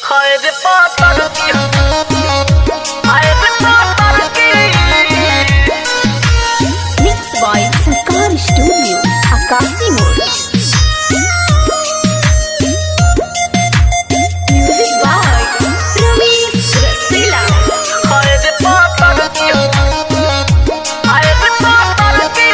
हाय रे पातर की, हाय रे पातर की। Mixed by Sanskar Studio, Akasi Mode. Music by Ramesh Rasela. हाय रे पातर की, हाय रे पातर की।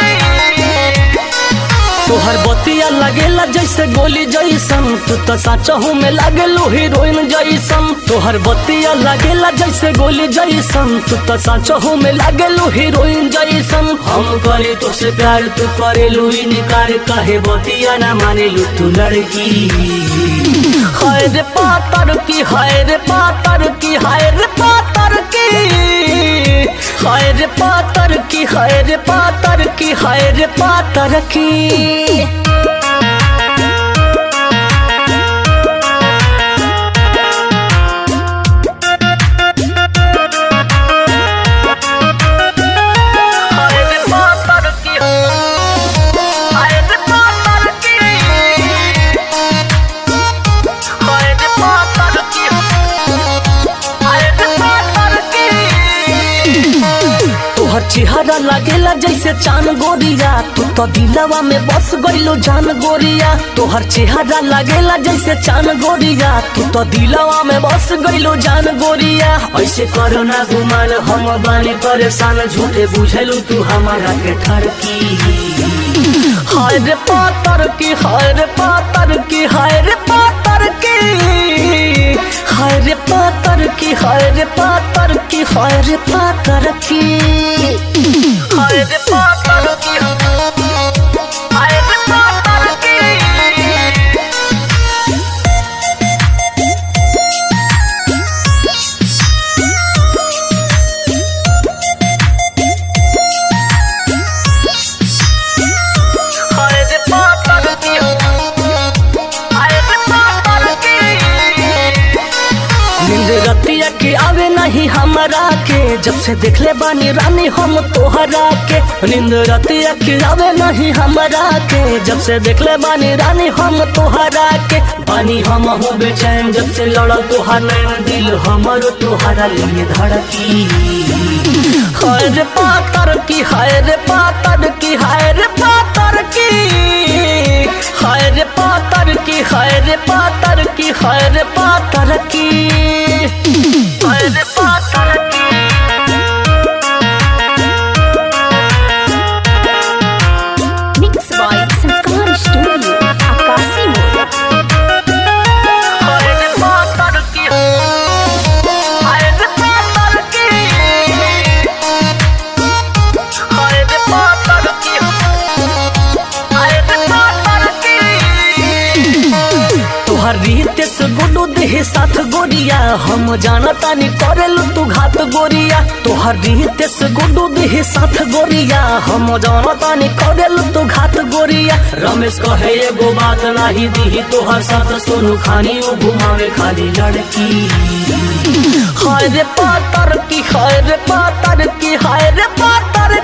तोहर बतिया लगेला जैसे गोली जैसन, तू तो साचहू में लागेलू हीरोइन जैसन। तोहर बतिया लगेला जैसे गोली जैसन, तू तो साचहू में लागेलू हीरोइन जैसन। हम करे तो से प्यार तू करेलू इनकार, काहे बतिया ना मानेलू तू लड़की। हाय रे पातर की, हाय रे पातर की, हाय रे पातर की। हाय रे पातर की, हाय रे पातर की, हाय रे पातर की। हाय रे पातर की, हाय रे पातर की। हाय रे पातर की, हाय रे पातर की। तोहर चेहरा लागेला जैसे चांद गोरिया, तू तो दिलवा में बस गइलो जान गोरिया। तोहर चेहरा लागेला जैसे चांद गोरिया, तू तो दिलवा में बस गइलो जान गोरिया। ऐसे करो ना गुमान, हम बानी परेशान, झूठे बुझेलू तू हमारा के ठरकी। हाय रे पातर की, हाय रे पातर की, हाय रे पातर की। हाय रे पातर की, हाय रे पातर की, हाय रे पातर की। हाय रे पातर की, हाय रे पातर की। हाय रे पातर की, हाय रे पातर की। नींद रतिया के आवे नहीं हमरा के, जब से देखले बानी रानी हम तोहरा के। नींद रतिया के आवे नहीं हमरा के, जब से देखले बानी रानी हम तोहरा के। बानी हम हो बेचैन, जब से लड़ल तोहर नैन, दिल हमरो तोहरा लिए धड़की। हाय रे पातर की, हाय रे पातर की, हाय रे पातर की। हाय रे पातर की, हाय रे पातर की, हाय रे पातर की। हाय रे पातर की। Mixed by Sanskar Studio, Akasi Mode. हाय रे पातर की, हाय रे पातर की। हाय रे पातर की, हाय रे पातर की। तोहर रीते से गुडू देहे साथ गोरिया, हम जानता नहीं करेलू तू घात गोरिया। तोहर रीते से गुडू देहे साथ गोरिया, हम जानता नहीं करेलू तू घात गोरिया। रमेश कहे एगो बात नहीं दी तोहर साथ, सोनू खानी उ घुमावे खाली लड़की। हाय रे पातर की, हाय रे पातर की, हाय रे पातर